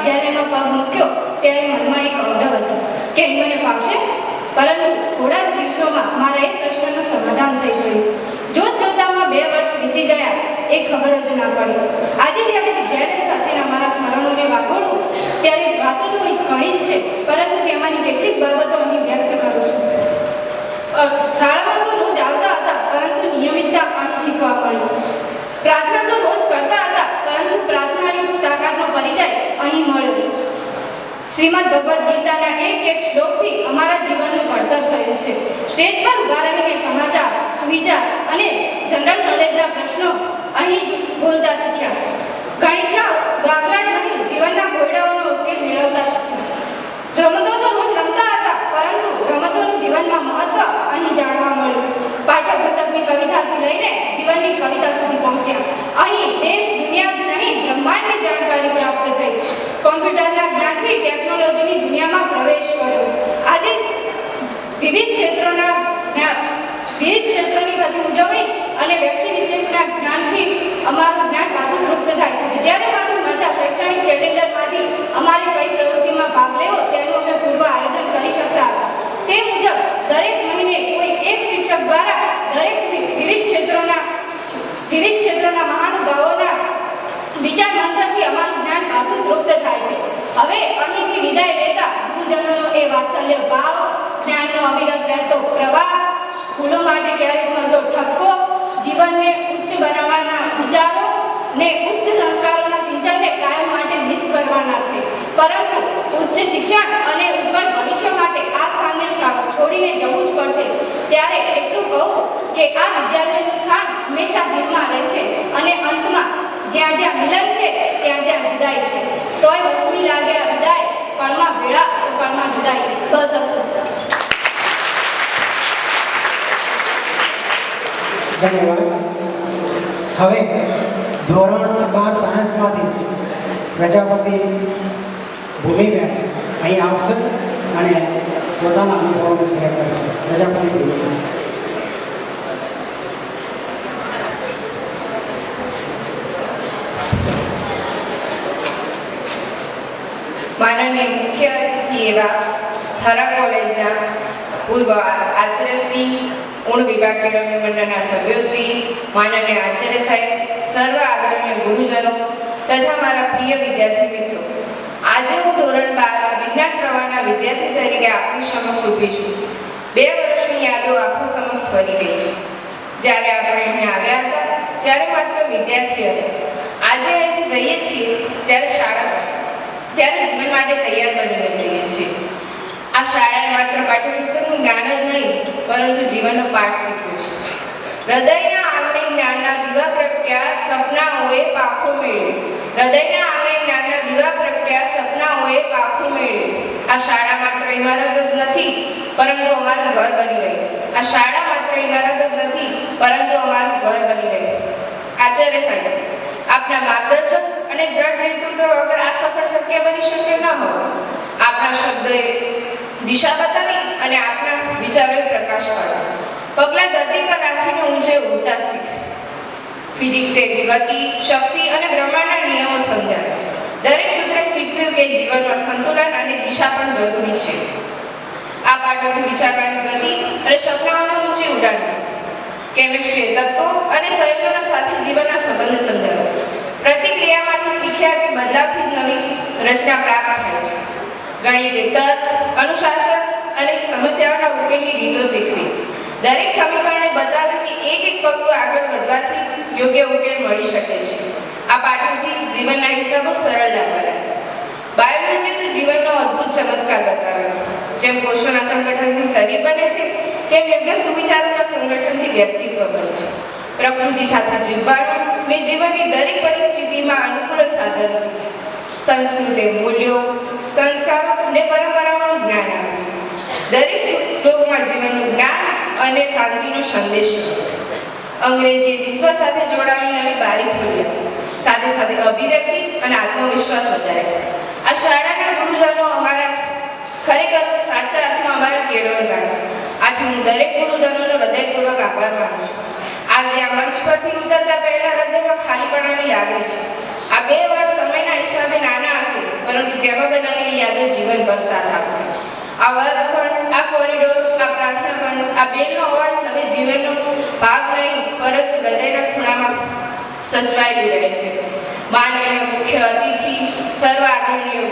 વિદ્યાલયમાં પગ મૂક્યો ત્યારે મનમાં એક અવઢવ હતો કે અહીં મને ફાવશે, પરંતુ થોડા જ દિવસોમાં મારા એક પ્રશ્નનું સમાધાન થઈ ગયું. જોતજોતામાં 2 વર્ષ વીતી ગયા, એ ખબર જ ના પડી. આજે જ્યારે વિદ્યાલય સાથેના મારા સ્મરણોને વાગોળું ત્યારે વાતો તો ઘણી જ છે, પરંતુ તેમાંની કેટલીક બાબતો અહીં વ્યક્ત કરું છું. શાળામાં તો રોજ આવતા હતા, પરંતુ નિયમિતતા અહીં શીખવા મળી. પ્રાર્થના તો રોજ કરતા હતા, પરંતુ પ્રાર્થનાની તાકાતનો પરિચય અહીં મળ્યો. શ્રીમદ ભગવદ્ ગીતાના એક શ્લોકથી અમારા જીવનનું ઘડતર થયું છે. સ્ટેજ પર ઊભા રહીને સમાચાર, સુવિચાર અને જનરલ નોલેજના પ્રશ્નો અહીં બોલતા શીખ્યા. ગણિતના દાખલા જ નહીં, જીવનના કોયડાઓનો ઉકેલ મેળવતા શીખ્યા. રમતો તો રોજ રમતા હતા, પરંતુ રમતોનું જીવનમાં મહત્વ અહીં જાણવા મળ્યું. પાઠ્યપુસ્તકની કવિતાથી લઈને જીવનની કવિતા સુધી પહોંચ્યા. અહીં દેશ દુનિયા જ નહીં, બ્રહ્માંડની જાણકારી પ્રાપ્ત થઈ. કોમ્પ્યુટરના જ્ઞાનથી ટેકનોલોજીની દુનિયામાં પ્રવેશ કર્યો. આજે વિવિધ ક્ષેત્રોની બધી ઉજવણી અને વ્યક્તિ વિશેષના જ્ઞાનથી અમારું જ્ઞાન પાછું તૃપ્ત થાય છે. વિદ્યાલયમાંથી મળતા શૈક્ષણિક કેલેન્ડરમાંથી અમારે કઈ પ્રવૃત્તિમાં ભાગ લેવો તેનું અમે પૂર્વ આયોજન કરી શકતા હતા. તે મુજબ દરેક મહિને કોઈ એક શિક્ષક દ્વારા દરેક વિવિધ ક્ષેત્રોના મહાનુભાવોના વિચાર મંથનથી અમારું જ્ઞાન પાછું તૃપ્ત થાય છે. હવે અહીંથી વિદાય લેતા ગુરુજનોનો એ વાત્સલ્ય ભાવ, જ્ઞાનનો અવિરત વહેતો પ્રવાહ, ભૂલો માટે ક્યારેક મળતો ઠપકો, જીવનને ઉચ્ચ બનાવવાના વિચારો ને ઉચ્ચ સંસ્કારોના સિંચનને કાયમ માટે મિસ કરવાના છે. પરંતુ ઉચ્ચ શિક્ષણ અને ઉજ્જવળ ભવિષ્ય માટે આ સ્થાનને છોડીને જવું જ પડશે. ત્યારે એટલું કહું કે આ વિદ્યાલયનું સ્થાન હંમેશા દિલમાં રહેશે અને અંતમાં જ્યાં જ્યાં મિલન છે ત્યાં ત્યાં જુદાઈ છે. તોય વસમી લાગે આ વિદાય, પળમાં ભેળા તો પળમાં જુદાઈ છે. બસ હસ્તો. ધન્યવાદ. હવે ધોરણ 12 સાયન્સમાંથી પ્રજાપતિ ભૂમિબેન અહીં આવશે અને પોતાના અનુભવોને શેર કરશે. પ્રજાપતિ ભૂમિબેન. માનનીય મુખ્ય અતિથિ એવા થરા કોલેજના પૂર્વ આચાર્યશ્રી, ઊણ વિભાગ કેળવણી મંડળના સભ્યોશ્રી, માનનીય આચાર્ય સાહેબ, સર્વ આદરણીય ગુરુજનો તથા મારા પ્રિય વિદ્યાર્થી મિત્રો, આજે હું ધોરણ 12 વિજ્ઞાન પ્રવાહના વિદ્યાર્થી તરીકે આપની સમક્ષ ઊભી છું. 2 વર્ષની યાદો આંખો સમક્ષ ફરી રહી છે. જ્યારે આપણે અહીં આવ્યા હતા ત્યારે માત્ર વિદ્યાર્થી હતા. આજે અહીંથી જઈએ છીએ ત્યારે ત્યારે જીવન માટે તૈયાર બનીને જઈએ છીએ. આ શાળાએ માત્ર પાઠ્યપુસ્તકનું જ્ઞાન જ નહીં, પરંતુ જીવનનો પાઠ શીખ્યો છે. હૃદયના આંગણે જ્ઞાનના દીવા પ્રગટ્યા, સપનાઓએ પાખો મેળ્યો. હૃદયના આંગણે જ્ઞાનના દીવા પ્રગટ્યા, સપનાઓએ પાખો મેળ્યો. આ શાળા માત્ર ઇમારત જ નથી, પરંતુ અમારું ઘર બની ગયું. આ શાળા માત્ર ઇમારત જ નથી, પરંતુ અમારું ઘર બની ગયું. આચાર્ય સાહેબ, આપના માર્ગદર્શન અને દ્રઢ નેતૃત્વ વગર આ સફર શક્ય બની શકે ન હોત. આપના શબ્દોએ દિશા બતાવી અને આપના વિચારોએ પ્રકાશ પાડ્યો. પગલા ધરતી પર રાખીને ઊંચે ઉડતા શીખ્યા. ફિઝિક્સે ગતિ, શક્તિ અને બ્રહ્માંડના નિયમો સમજાવ્યા. દરેક સૂત્રે શીખ્યું કે જીવનમાં સંતુલન અને દિશા પણ જરૂરી છે. આ પાઠોથી વિચારવાની ગતિ અને સપનાઓને ઊંચી ઉડાડી. કેમિસ્ટ્રીએ તત્વો અને સંયોજનો સાથે જીવનના સંબંધો સમજાવ્યા. પ્રતિક્રિયામાંથી શીખ્યા કે બદલાવથી જ નવી રચના પ્રાપ્ત થાય છે. ગણિતે તર્ક, અનુશાસન અને સમસ્યાઓના ઉકેલની રીતો શીખવી. દરેક સમીકરણે બતાવ્યું કે એક પગલું આગળ વધવાથી જ યોગ્ય ઉકેલ મળી શકે છે. આ પાઠોથી જીવનના હિસાબો સરળ લાગ્યા. બાયોલોજીએ તો જીવનનો અદ્ભુત ચમત્કાર બતાવ્યો. જેમ કોષોના સંગઠનથી શરીર બને છે, તેમ યોગ્ય સુવિચારોના સંગઠનથી વ્યક્તિત્વ બને છે. પ્રકૃતિ સાથે જીવવાનું ને જીવનની દરેક પરિસ્થિતિમાં અનુકૂળ સાધનો શીખ્યા. સંસ્કૃતે મૂલ્યો, સંસ્કારો અને પરંપરાઓનું જ્ઞાન આપ્યું. દરેક શ્લોકમાં જીવનનું જ્ઞાન અને શાંતિનો સંદેશ. અંગ્રેજીએ વિશ્વ સાથે જોડાવાની નવી બારી ખોલી. સાથે સાથે અભિવ્યક્તિ અને આત્મવિશ્વાસ વધાર્યો. આ શાળાના ગુરુજનો અમારા ખરેખર સાચા અર્થમાં અમારા કેળવણગાર છે. આથી હું દરેક ગુરુજનોનો હૃદયપૂર્વક આભાર માનું છું. આજે આ મંચ પરથી ઉતરતા પહેલા હૃદયમાં ખાલીપણાની લાગણી છે. આ 2 વર્ષ સમયના હિસાબે નાના હશે, પરંતુ તેમાં બનાવેલી યાદો જીવનભર સાથ આપશે. આ વર્ગખંડ, આ કોરિડોર, આ પ્રાર્થના ખંડ, આ બેલનો અવાજ હવે જીવનનો ભાગ નહીં, પરંતુ હૃદયના ખૂણામાં સચવાયેલું રહેશે. માનનીય મુખ્ય અતિથિ, સર્વ આદરણીય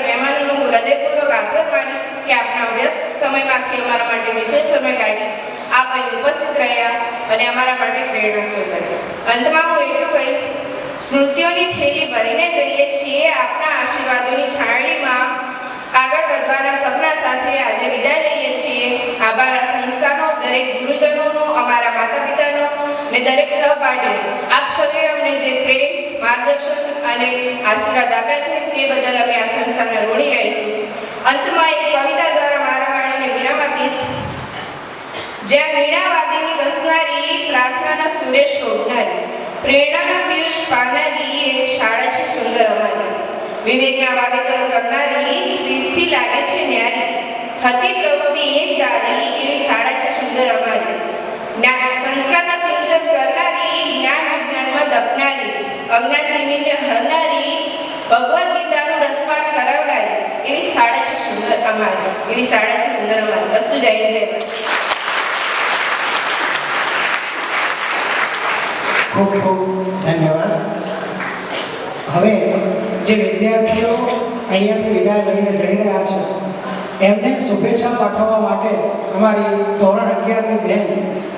મહેમાનોનો હું હૃદયપૂર્વક આભાર માનીશ કે આપના વ્યસ્ત સમયમાંથી અમારા માટે વિશેષ સમય કાઢી આપ અહીં ઉપસ્થિત રહ્યા અને અમારા માટે પ્રેરણા સ્ત્રોત બન્યા. અંતમાં હું એટલું કહીશ, સ્મૃતિઓની થેલી ભરીને જઈએ છીએ આપના આશીર્વાદોની છાયણીમાં આગળ વધવાના સપના સાથે આજે વિદાય લઈએ છીએ. આભાર આ સંસ્થાનો, દરેક ગુરુજનોનો, અમારા માતા પિતાનો અને દરેક સહપાઠીનો. આપ સૌએ અમને જે પ્રેમ, માર્ગદર્શન અને આશીર્વાદ આપ્યા છે તે બદલ અમે આ સંસ્થાને ઋણી રહીશું. અંતમાં એક કવિતા દ્વારા મારા વાણીને વિરામ આપીશ. જ્યાં વીણાવાદીની વસનારી, પ્રાર્થનાના સુરે શોધનારી, પ્રેરણાના પિયુષ પાડનારી એવી શાળા છે સુંદર અમારી. વિવેકના વાવેતર કરનારી, શિસ્તથી લાગે છે ન્યારી, થતી પ્રવૃત્તિ એક ધારી એવી શાળા છે સુંદર અમારી. સંસ્કારના સિંચન કરનારી, જ્ઞાન વિજ્ઞાનમાં દપનારી, અજ્ઞાન નિમિત્તે હરનારી, ભગવદ્ ગીતાનું રસપાન કરાવનારી એવી શાળા છે સુંદર અમારી. એવી શાળા છે સુંદર અમારી. અસ્તુ જય જય. ખૂબ ખૂબ ધન્યવાદ. હવે જે વિદ્યાર્થીઓ અહીંયાથી વિદાય લઈને જઈ રહ્યા છે એમને શુભેચ્છા પાઠવવા માટે અમારી ધોરણ 11ની બહેન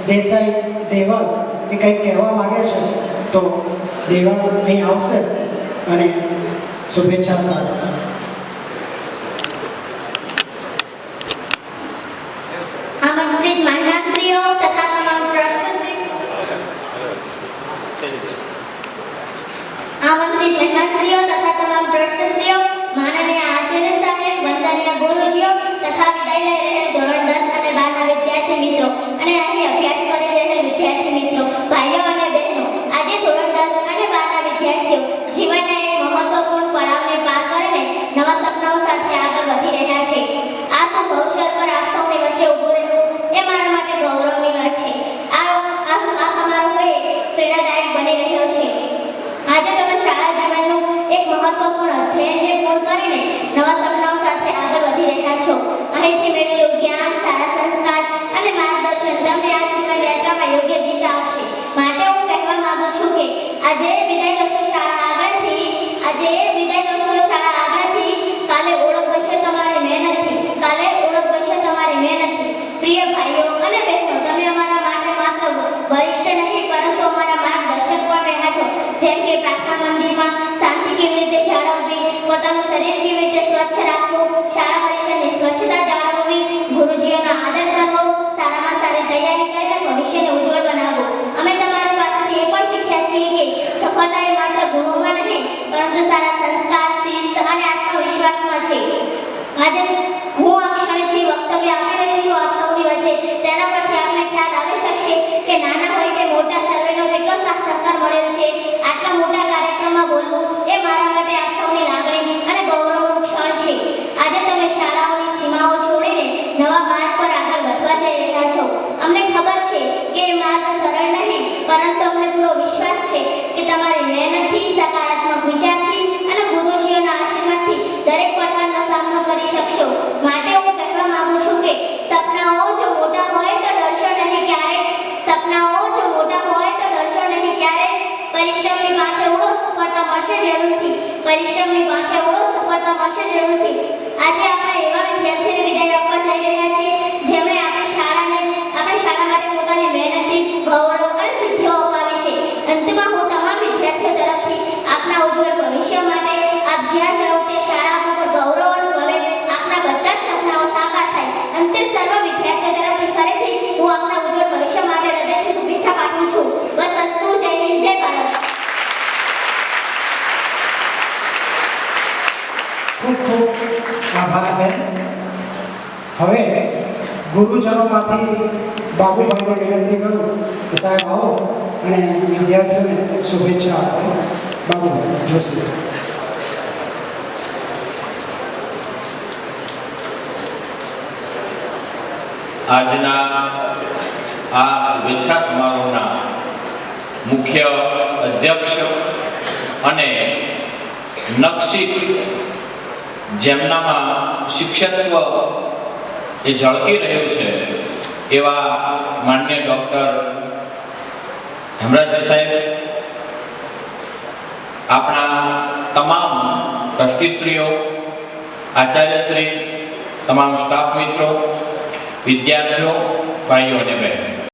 દેસાઈ દેવલ એ કંઈક કહેવા માગે છે, તો દેવલ અહીં આવશે અને શુભેચ્છા પાઠવશે. આમંત્રિત મહેમાનશ્રીઓ તથા તમામ ટ્રસ્ટશ્રીઓ, માનનીય આચાર્ય સાહેબ, વંદનીય ગુરુજીઓ તથા વિદાય લઈ રહેલ ધોરણ 10 અને 12ના વિદ્યાર્થી મિત્રો અને અહીં અભ્યાસ કરી રહેલ વિદ્યાર્થી મિત્રો, ભાઈઓ અને બહેનો, આજે ધોરણ 10 અને 12ના વિદ્યાર્થીઓ જીવનના એક મહત્વપૂર્ણ પડાવને પાર કરીને નવા સપનાઓ સાથે આગળ વધી રહ્યા છે. આ શુભ અવસર પર આપ સૌની વચ્ચે ઊભું રહેવું એ મારા માટે ગૌરવની વાત છે. આ સમારોહ પ્રેરણાદાયક બની રહ્યો છે. આજે તમે શાળા જીવનનું એક મહત્વપૂર્ણ અધ્યયનને પૂર્ણ કરીને નવા સપનાઓ સાથે આગળ વધી રહ્યા છો. અહીંથી મેળવેલું જ્ઞાન, સારા સંસ્કાર અને માર્ગદર્શન તમને આ જીવન યાત્રામાં યોગ્ય દિશા આપશે. માટે હું કહેવા માંગુ છું કે આજે વિદાય લો છો શાળા આગળથી, કાલે ઓળખ બનશે તમારી મહેનતથી, પ્રિય ભાઈઓ અને બહેનો, તમે અમારા માટે માત્ર વરિષ્ઠ નહીં પરંતુ અમારા માર્ગદર્શક પણ રહ્યા છો. જેમ કે પ્રાર્થના મંદિરમાં શાંતિ કેવી રીતે જાળવવી, પોતાનું શરીર કેવી રીતે સ્વચ્છ રાખવું, શાળા પરિસરની સ્વચ્છતા જાળવવી, ગુરુજીઓનો આદર કરવો, સારામાં સારી તૈયારી કરીને ભવિષ્યને ઉજ્જવળ બનાવવું. અમે તમારી પાસેથી એ પણ શીખ્યા છીએ કે સફળતા એ માત્ર ગુણોમાં નહીં પરંતુ સારા સંસ્કાર, શિસ્ત અને આત્મવિશ્વાસમાં છે. આજે હું આ ક્ષણેથી વક્તવ્ય આપી રહી છું આપ સૌની વચ્ચે, તેના પરથી આપને ખ્યાલ આવી શકશે કે નાના હોય કે મોટા સર્વેનો કેટલો સાથ સહકાર મળેલ છે. આટલા મોટા કાર્યક્રમમાં બોલવું એ મારા માટે આપ સૌની લાગણી અને ગૌરવનું ક્ષણ છે. આજે તમે શાળાઓની સીમાઓ છોડીને નવા માર્ગ પર આગળ વધવા જઈ રહ્યા છો. અમને ખબર છે કે એ માર્ગ સરળ નહીં, પરંતુ અમને પૂરો વિશ્વાસ છે કે તમારી મહેનતથી, સકારાત્મક વિચારથી અને ગુરુજીઓના આશીર્વાદથી દરેક પડકારનો સામનો કરી શકશો. માટે હું કહેવા માંગુ છું કે સપનાઓ જો મોટા હોય તો ડરશો નહીં ક્યારેય. પરિશ્રમની વાંકે ઉડો, સફળતા મળશે જરૂરથી. આજે આપણે એવા વિદ્યાર્થીઓને વિદાય આપવા જઈ રહ્યા છીએ જેમણે આપણી શાળા માટે પોતાની મહેનતથી ગૌરવ અને સિદ્ધિઓ અપાવી છે. અંતમાં હું તમામ વિદ્યાર્થીઓ તરફથી આપના ઉજ્જવળ ભવિષ્ય માટે આપ જ્યાં જાઓ તે શાળા પર ગૌરવ અનુભવે, આપના બધા જ સપનાઓ સાકાર થાય. અંતે સર્વ વિદ્યાર્થીઓ તરફથી ફરીથી હું આપના ઉજ્જવળ ભવિષ્ય માટે હૃદયથી શુભેચ્છા પાઠવું છું. બસ અસ્તુ. જય હિન્દ, જય ભારત. ખૂબ ખૂબ આભાર બેન. હવે ગુરુજનોમાંથી બાબુભાઈને વિનંતી કરું કે સાહેબ આવો અને વિદ્યાર્થીઓને શુભેચ્છા આપો. બાબુભાઈ જોશી. આજના આ શુભેચ્છા સમારોહના મુખ્ય અધ્યક્ષ અને નક્ષિક જેમનામાં શિક્ષકત્વ એ ઝળકી રહ્યું છે એવા માન્ય ડૉક્ટર હેમરાજ સાહેબ, આપણા તમામ ટ્રસ્ટીશ્રીઓ, આચાર્યશ્રી, તમામ સ્ટાફ મિત્રો, વિદ્યાર્થીઓ, ભાઈઓ અને બહેનો,